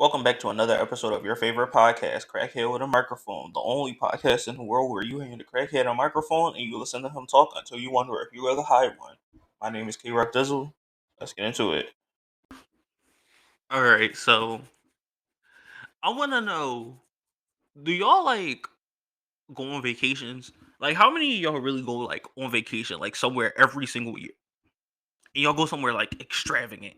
Welcome back to another episode of your favorite podcast, Crackhead with a Microphone, the only podcast in the world where you hand the crackhead a microphone and you listen to him talk until you wonder if you are the high one. My name is K-Rock Dizzle. Let's get into it. Alright, so I want to know, do y'all go on vacations? Like, how many of y'all really go on vacation, somewhere every single year? And y'all go somewhere extravagant?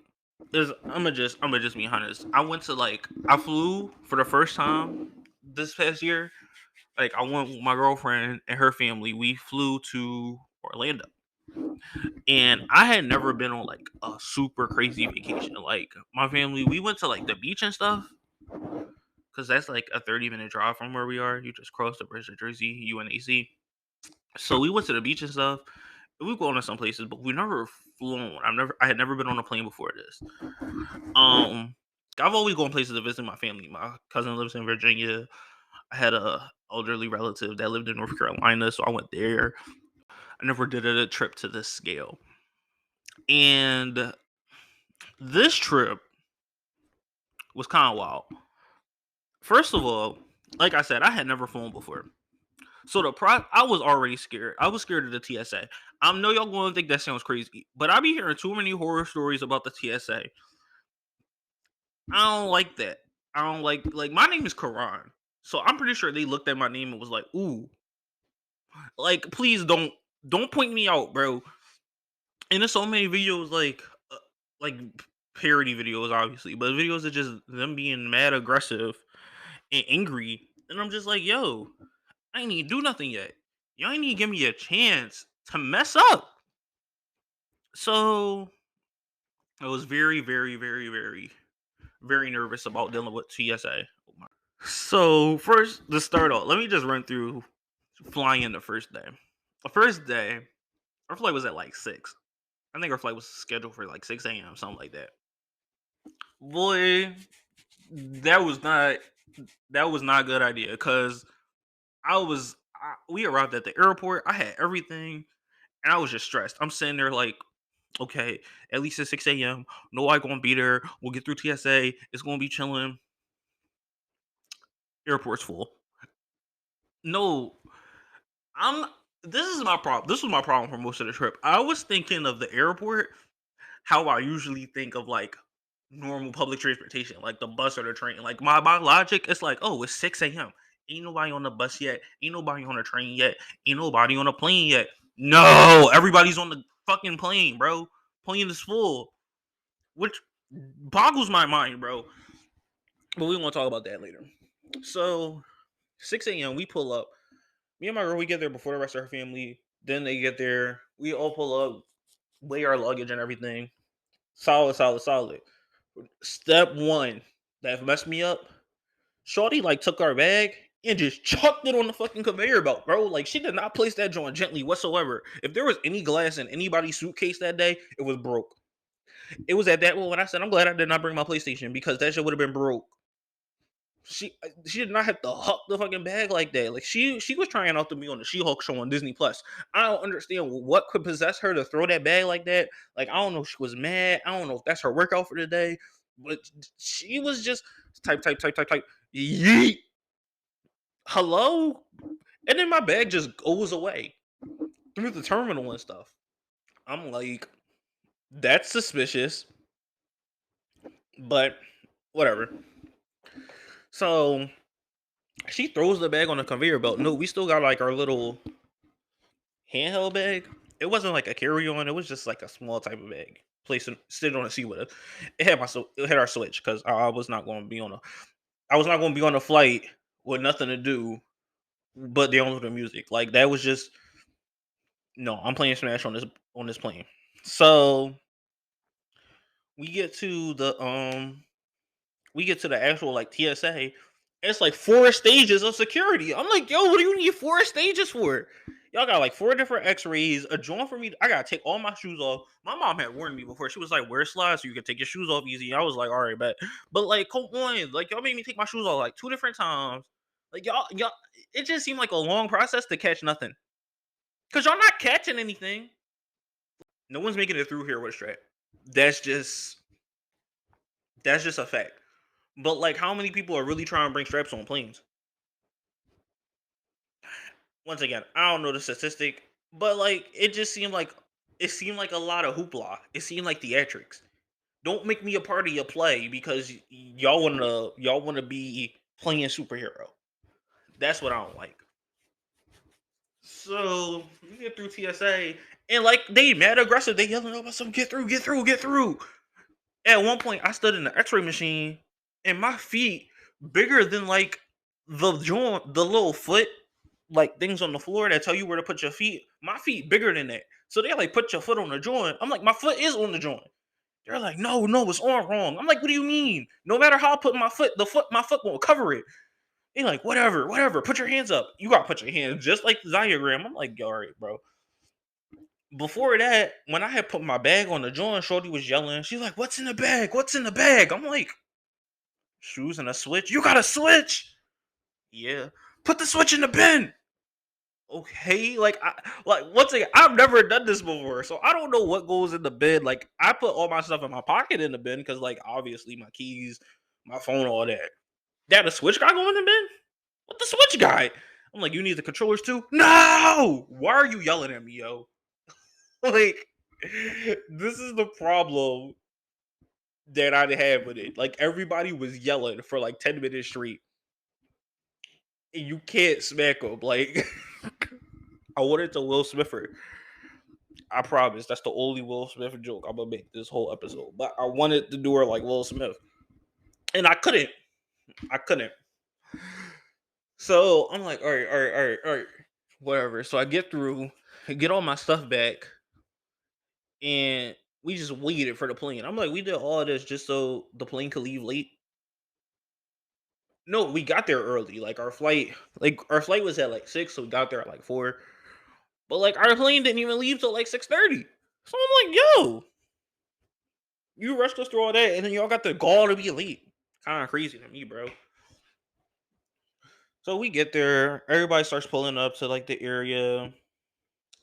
I'm gonna just be honest. I flew for the first time this past year. I went with my girlfriend and her family. We flew to Orlando, and I had never been on a super crazy vacation. Like my family, we went to the beach and stuff because that's like a 30-minute drive from where we are. You just cross the bridge to Jersey, UNAC. So we went to the beach and stuff. We've gone to some places, but we never flown. I had never been on a plane before this. I've always gone places to visit my family. My cousin lives in Virginia. I had a elderly relative that lived in North Carolina, so I went there. I never did a trip to this scale. And this trip was kind of wild. First of all, like I said, I had never flown before. So I was already scared. I was scared of the TSA. I know y'all going to think that sounds crazy, but I be hearing too many horror stories about the TSA. I don't like that. I don't like my name is Karan. So I'm pretty sure they looked at my name and was like, "Ooh, please don't point me out, bro." And there's so many videos like parody videos, obviously, but videos of just them being mad, aggressive, and angry. And I'm just like, yo, I ain't even do nothing yet. Y'all ain't even give me a chance to mess up. So I was very, very, very, very, very nervous about dealing with TSA. So first, to start off, let me just run through flying in the first day. The first day, our flight was at 6. I think our flight was scheduled for 6 a.m., something like that. Boy, that was not a good idea because we arrived at the airport. I had everything, and I was just stressed. I'm sitting there okay, at least at 6 a.m. Nobody gonna be there. We'll get through TSA. It's gonna be chilling. Airport's full. No, I'm. This is my problem. This was my problem for most of the trip. I was thinking of the airport how I usually think of normal public transportation, like the bus or the train. Like my logic, it's oh, it's 6 a.m. Ain't nobody on the bus yet. Ain't nobody on the train yet. Ain't nobody on a plane yet. No, everybody's on the fucking plane, bro. Plane is full, which boggles my mind, bro. But we won't talk about that later. So 6 a.m. we pull up. Me and my girl, we get there before the rest of her family. Then they get there. We all pull up, weigh our luggage and everything. Solid, solid, solid. Step one that messed me up. Shorty took our bag and just chucked it on the fucking conveyor belt, bro. She did not place that joint gently whatsoever. If there was any glass in anybody's suitcase that day, it was broke. It was at that moment when I said I'm glad I did not bring my PlayStation because that shit would have been broke. She did not have to huck the fucking bag like that. She was trying out to be on the She-Hulk show on Disney Plus. I don't understand what could possess her to throw that bag like that. I don't know if she was mad. I don't know if that's her workout for the day. But she was just type. Yeet. Hello? And then my bag just goes away through the terminal and stuff. I'm like, that's suspicious. But whatever. So she throws the bag on the conveyor belt. No, we still got our little handheld bag. It wasn't a carry-on. It was just a small type of bag. Sitting on a seat with us. It had our Switch because I was not going to be on a flight with nothing to do but download the music. That was just no. I'm playing Smash on this plane. So we get to the actual TSA. It's 4 stages of security. I'm like, yo, what do you need 4 stages for? Y'all got 4 different X-rays, a joint for me. I gotta take all my shoes off. My mom had warned me before. She was like, wear slides so you can take your shoes off easy. I was like, all right, bet. But come on, y'all made me take my shoes off 2 different times. Y'all, it just seemed like a long process to catch nothing. Cause y'all not catching anything. No one's making it through here with a strap. That's just a fact. But like, how many people are really trying to bring straps on planes? Once again, I don't know the statistic, but like, it seemed like a lot of hoopla. It seemed like theatrics. Don't make me a part of your play because y'all wanna be playing superhero. That's what I don't like. So we get through TSA and like they mad aggressive. They yelling about some get through, get through, get through. At one point, I stood in the X-ray machine and my feet bigger than like the joint, the little foot like things on the floor that tell you where to put your feet. My feet bigger than that. So they like put your foot on the joint. I'm like, my foot is on the joint. They're like, no, no, it's on wrong. I'm like, what do you mean? No matter how I put my foot won't cover it. They're like, whatever, whatever. Put your hands up. You gotta put your hands just like the diagram. I'm like, all right, bro. Before that, when I had put my bag on the joint, Shorty was yelling. She's like, what's in the bag? What's in the bag? I'm like, shoes and a switch. You got a switch? Yeah. Put the switch in the bin. Okay, like once again, I've never done this before, so I don't know what goes in the bin. Like I put all my stuff in my pocket in the bin because, like, obviously my keys, my phone, all that. That a switch guy go in the bin? What the switch guy? I'm like, you need the controllers too? No! Why are you yelling at me, yo? Like, this is the problem that I had with it. Like everybody was yelling for like 10 minutes straight, and you can't smack them. Like I wanted to Will Smith. I promise that's the only Will Smith joke I'm gonna make this whole episode. But I wanted to do her like Will Smith, and I couldn't. I couldn't. So I'm like, all right, all right, all right, all right, whatever. So I get through, I get all my stuff back, and we just waited for the plane. I'm like, we did all of this just so the plane could leave late. No, we got there early. Like our flight was at like 6, so we got there at like 4. But like our plane didn't even leave till like 6:30. So I'm like, yo, you rushed us through all that, and then y'all got the gall to be late. Kind of crazy to me, bro. So we get there, everybody starts pulling up to like the area.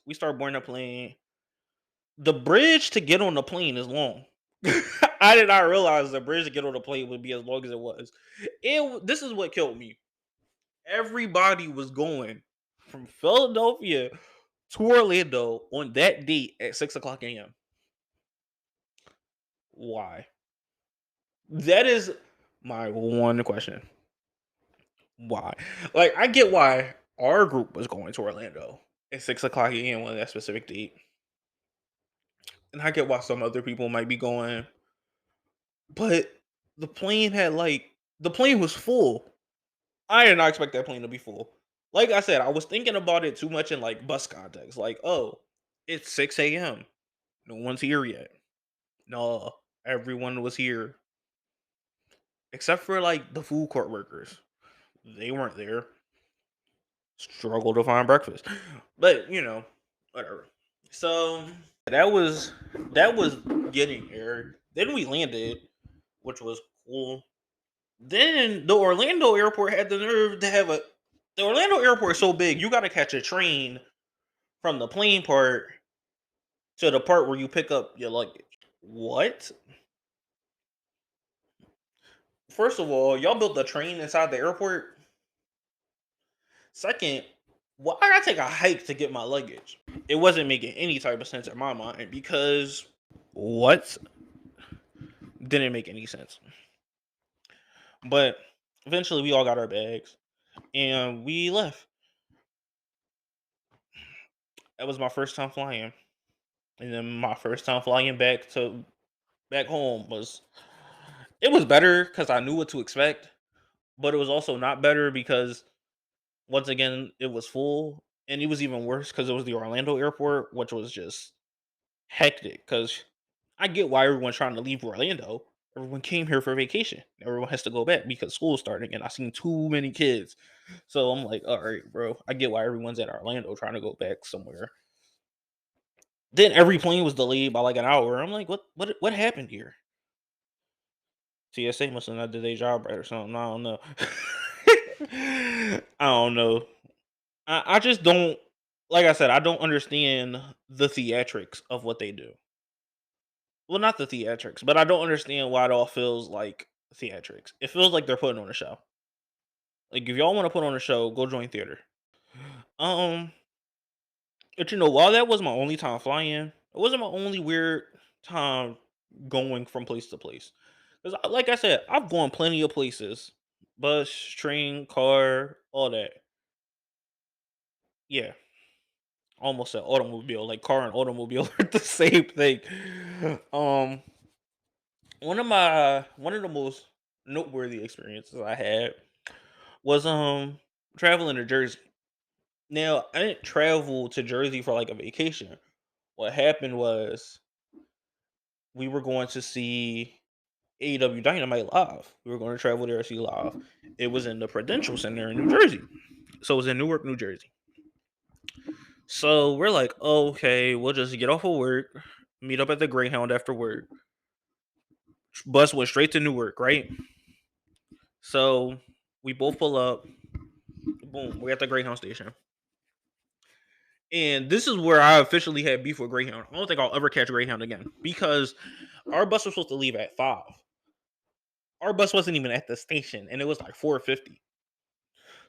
We start boarding the plane. The bridge to get on the plane is long. I did not realize the bridge to get on the plane would be as long as it was. This is what killed me. Everybody was going from Philadelphia to Orlando on that date at 6 o'clock a.m. Why? That is my one question. Why? Like, I get why our group was going to Orlando at 6 o'clock a.m. on that specific date, and I get why some other people might be going, but the plane had like the plane was full. I did not expect that plane to be full. Like I said, I was thinking about it too much in like bus context. Like, oh, it's 6 a.m. No one's here yet. No, everyone was here except for like the food court workers. They weren't there. Struggle to find breakfast, but whatever. So that was getting there. Then we landed, which was cool. Then the Orlando airport had the nerve to have a. The Orlando airport is so big, you got to catch a train from the plane part to the part where you pick up your luggage. What? First of all, y'all built the train inside the airport. Second, why I gotta take a hike to get my luggage? It wasn't making any type of sense in my mind because what didn't make any sense. But eventually, we all got our bags and we left. That was my first time flying, and then my first time flying back home was it was better because I knew what to expect, but it was also not better because once again it was full, and it was even worse because it was the Orlando airport, which was just hectic. Because I get why everyone's trying to leave Orlando. Everyone came here for vacation. Everyone has to go back because school's starting, and I seen too many kids. So I'm like, all right, bro. I get why everyone's at Orlando trying to go back somewhere. Then every plane was delayed by like an hour. I'm like, what happened here? TSA must have not did their job right or something. I don't know. I don't know. I just don't like I said, I don't understand the theatrics of what they do. Well, not the theatrics, but I don't understand why it all feels like theatrics. It feels like they're putting on a show. Like if y'all want to put on a show, go join theater. Um, but while that was my only time flying, it wasn't my only weird time going from place to place. Because, like I said, I've gone plenty of places: bus, train, car, all that. Yeah, almost said automobile. Like car and automobile are the same thing. Um, one of the most noteworthy experiences I had was traveling to Jersey. Now I didn't travel to Jersey for like a vacation. What happened was we were going to see AEW Dynamite live. We were going to travel there to see live. It was in the Prudential Center in New Jersey. So it was in Newark, New Jersey. So we're like, okay, we'll just get off of work, meet up at the Greyhound after work. Bus went straight to Newark, right? So we both pull up. Boom, we're at the Greyhound station. And this is where I officially had beef with Greyhound. I don't think I'll ever catch Greyhound again because our bus was supposed to leave at 5. Our bus wasn't even at the station, and it was like 4:50.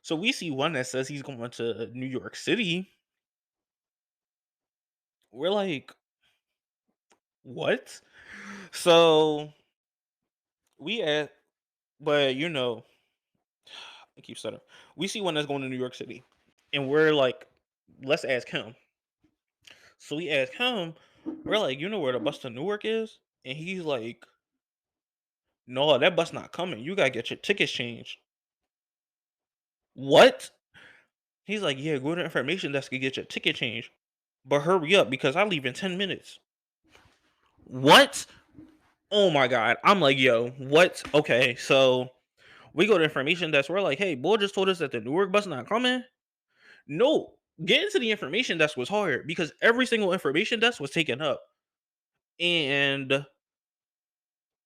So we see one that says he's going to New York City. We're like, what? So we at, but I keep stuttering. We see one that's going to New York City, and we're like, let's ask him. So we ask him. We're like, you know where the bus to Newark is? And he's like, no, that bus not coming. You gotta get your tickets changed. What? He's like, yeah, go to the information desk and get your ticket changed. But hurry up because I leave in 10 minutes. What? Oh my god. I'm like, yo, what? Okay, so we go to information desk. We're like, hey, boy just told us that the Newark bus not coming. No, getting to the information desk was hard because every single information desk was taken up. And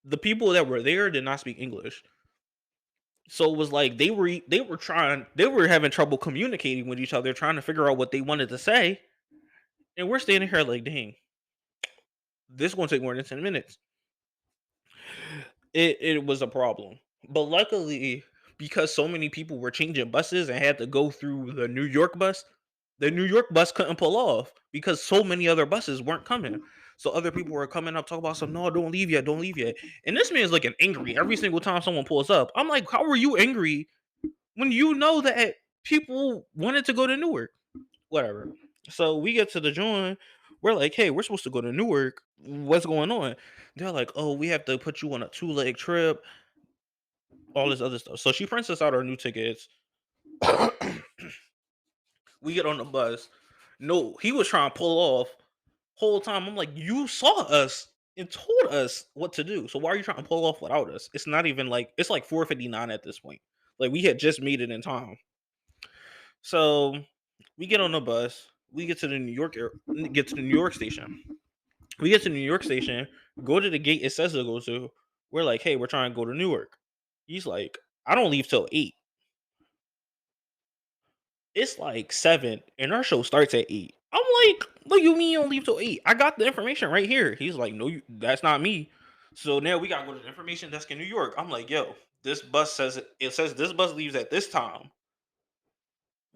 the people that were there did not speak English. So it was like they were having trouble communicating with each other, trying to figure out what they wanted to say. And we're standing here like, dang, this gonna take more than 10 minutes. It was a problem. But luckily, because so many people were changing buses and had to go through the New York bus couldn't pull off because so many other buses weren't coming. So other people were coming up talking about some, no, don't leave yet, don't leave yet. And this man's looking angry every single time someone pulls up. I'm like, how are you angry when you know that people wanted to go to Newark? Whatever. So we get to the joint. We're like, hey, we're supposed to go to Newark. What's going on? They're like, oh, we have to put you on a 2-leg trip, all this other stuff. So she prints us out our new tickets. We get on the bus. No, he was trying to pull off whole time. I'm like, you saw us and told us what to do. So why are you trying to pull off without us? It's not even like it's like 4:59 at this point. Like we had just made it in time. So we get on the bus. We get to the get to the New York station. We get to New York station, go to the gate it says to go to. We're like, hey, we're trying to go to Newark. He's like, I don't leave till 8. It's like 7, and our show starts at 8. I'm like, what do you mean you don't leave till 8? I got the information right here. He's like, no, that's not me. So now we gotta go to the information desk in New York. I'm like, yo, this bus says it says this bus leaves at this time.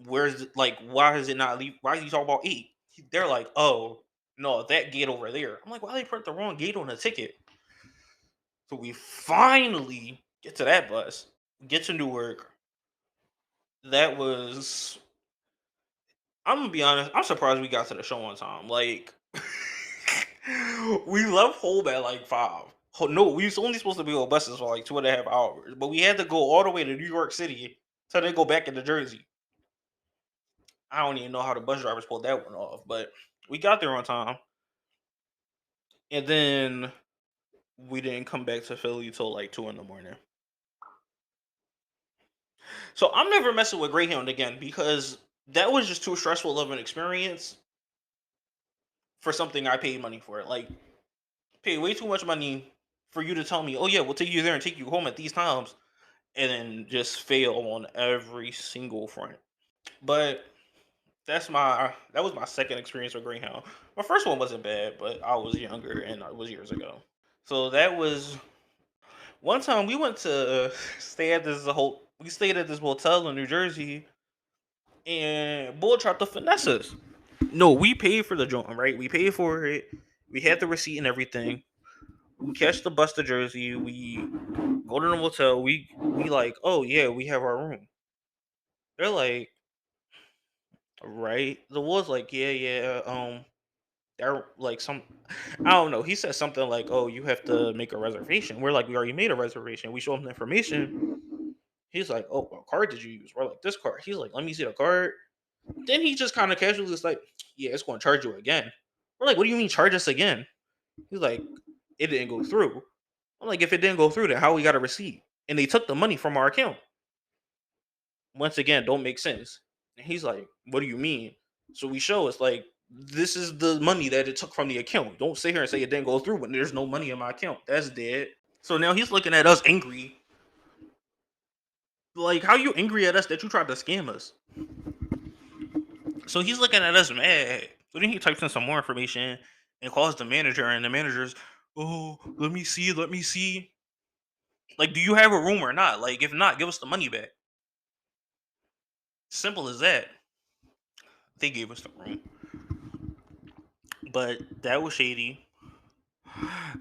Where's like why is it not leave? Why is he talking about 8? They're like, oh no, that gate over there. I'm like, why they print the wrong gate on the ticket? So we finally get to that bus, get to Newark. That was, I'm gonna be honest, I'm surprised we got to the show on time. Like, we left home at like 5. No, we was only supposed to be on buses for like 2.5 hours, but we had to go all the way to New York City to then go back into Jersey. I don't even know how the bus drivers pulled that one off, but we got there on time. And then we didn't come back to Philly till like 2 in the morning. So I'm never messing with Greyhound again because that was just too stressful of an experience for something I paid money for. Like, pay way too much money for you to tell me, oh yeah, we'll take you there and take you home at these times, and then just fail on every single front. But that was my second experience with Greyhound. My first one wasn't bad, but I was younger and it was years ago. So that was One time we went to stay at this whole we stayed at this hotel in New Jersey, and Bull tried to finesse us. No, we paid for the joint, right? We paid for it. We had the receipt and everything. We catch the bus to Jersey. We go to the motel. We like, oh yeah, we have our room. They're like, right. The was like, yeah, yeah. They're like some, I don't know. He said something like, oh, you have to make a reservation. We're like, we already made a reservation. We show him the information. He's like, oh, what card did you use? We're like, this card. He's like, let me see the card. Then he just kind of casually is like, yeah, it's going to charge you again. We're like, what do you mean charge us again? He's like, it didn't go through. I'm like, if it didn't go through, then how we got a receipt? And they took the money from our account. Once again, don't make sense. And he's like, what do you mean? So we show it's like, this is the money that it took from the account. Don't sit here and say it didn't go through when there's no money in my account. That's dead. So now he's looking at us angry. Like, how you angry at us that you tried to scam us? So he's looking at us mad. So then he types in some more information and calls the manager, and the manager's, oh, let me see, let me see. Like, do you have a room or not? Like, if not, give us the money back. Simple as that. They gave us the room. But that was shady.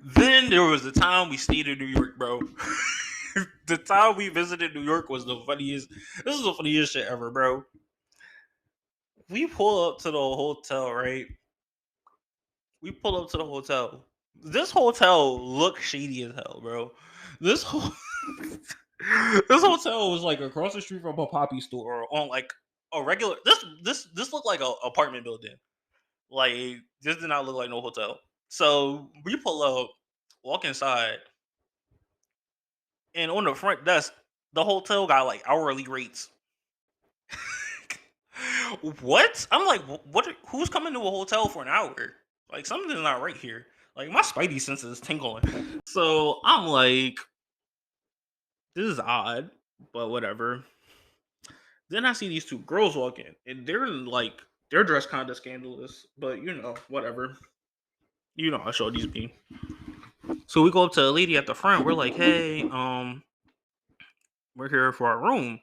Then there was the time we stayed in New York, bro. The time we visited New York was the funniest. This is the funniest shit ever, bro. We pull up to the hotel, right? We pull up to the hotel. This hotel looks shady as hell, bro. This whole this hotel was like across the street from a poppy store on like a regular. This looked like a apartment building. Like this did not look like no hotel. So we pull up, walk inside, and on the front desk, the hotel got like hourly rates. What? I'm like, what? Who's coming to a hotel for an hour? Like something's not right here. Like my spidey senses is tingling. So I'm like, this is odd, but whatever. Then I see these two girls walk in, and they're like, they're dressed kind of scandalous, but whatever. I showed these be. So we go up to a lady at the front. We're like, hey, we're here for our room.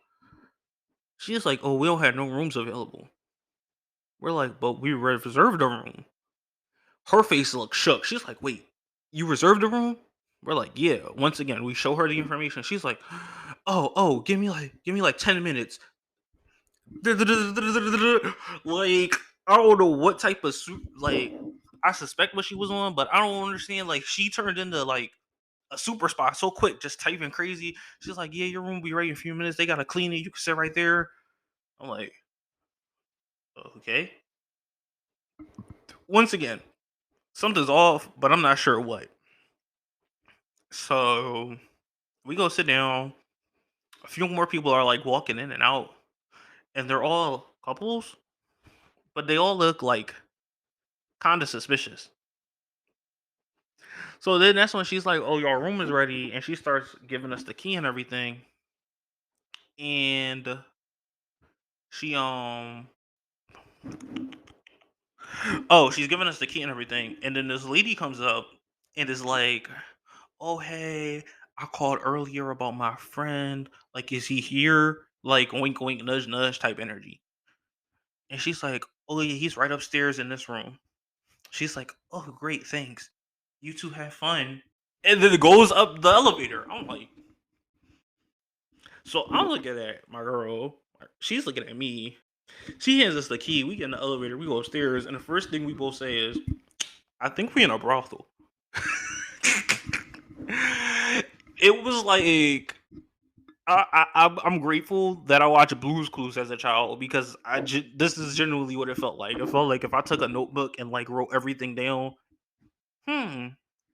She's like, oh, we don't have no rooms available. We're like, but we reserved a room. Her face looks shook. She's like, wait, you reserved a room? We're like, yeah. Once again, we show her the information. She's like, oh, give me like 10 minutes. Like, I don't know what type of like, I suspect what she was on, but I don't understand. Like, she turned into like a super spy so quick, just typing crazy. She's like, yeah, your room will be ready in a few minutes. They gotta clean it. You can sit right there. I'm like, okay. Once again, something's off, but I'm not sure what. So we go sit down. A few more people are like walking in and out, and they're all couples, but they all look like kind of suspicious. So then that's when she's like, "Oh, your room is ready," and she starts giving us the key and everything. And she oh, she's giving us the key and everything. And then this lady comes up and is like, "Oh, hey, I called earlier about my friend. Like, is he here?" Like, wink, wink, nudge, nudge type energy. And she's like, "Oh yeah, he's right upstairs in this room." She's like, "Oh, great, thanks. You two have fun." And then it goes up the elevator. I'm like, so I'm looking at my girl. She's looking at me. She hands us the key. We get in the elevator. We go upstairs, and the first thing we both say is, "I think we in a brothel." It was like I'm grateful that I watched Blue's Clues as a child because this is genuinely what it felt like. It felt like if I took a notebook and like wrote everything down. Hmm.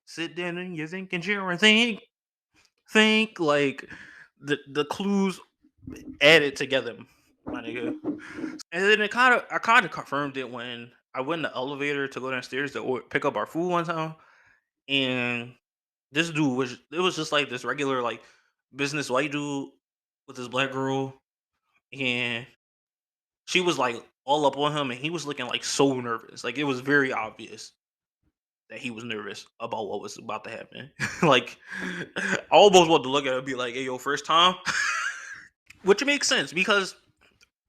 Sit down and you think and share and think like the clues added together, my nigga. And then I kind of confirmed it when I went in the elevator to go downstairs to pick up our food one time, and this dude was it was just like this regular like business white dude with this black girl, and she was like all up on him, and he was looking like so nervous, like it was very obvious. that he was nervous about what was about to happen. Like, I almost want to look at it and be like, "Hey, yo, first time," which makes sense because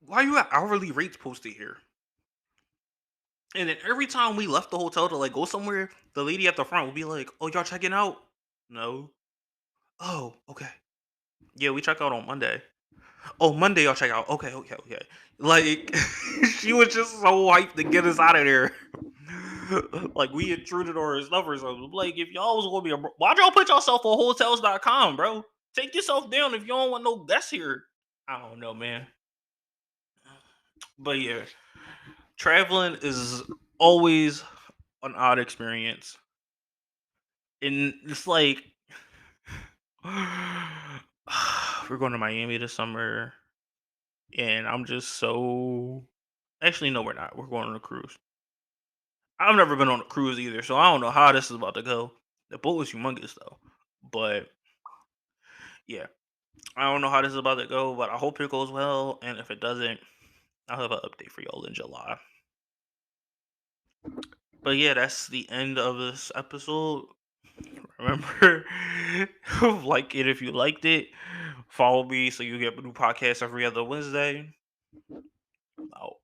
why you got hourly rates posted here? And then every time we left the hotel to like go somewhere, the lady at the front would be like, "Oh, y'all checking out?" No. Oh, okay. Yeah, we check out on Monday. Oh, Monday y'all check out. Okay, okay, okay. Like she was just so hyped to get us out of there. Like we intruded on her stuff or something. Like if y'all was gonna be why'd y'all put yourself on hotels.com, bro? Take yourself down if you don't want no guests here. I don't know, man. But yeah, traveling is always an odd experience. And it's like we're going to Miami this summer, and I'm just so. Actually, no, we're not. We're going on a cruise. I've never been on a cruise either, so I don't know how this is about to go. The boat was humongous though, but yeah, I don't know how this is about to go. But I hope it goes well, and if it doesn't, I'll have an update for y'all in July. But yeah, that's the end of this episode. Remember, like it if you liked it. Follow me so you get new podcasts every other Wednesday. Out.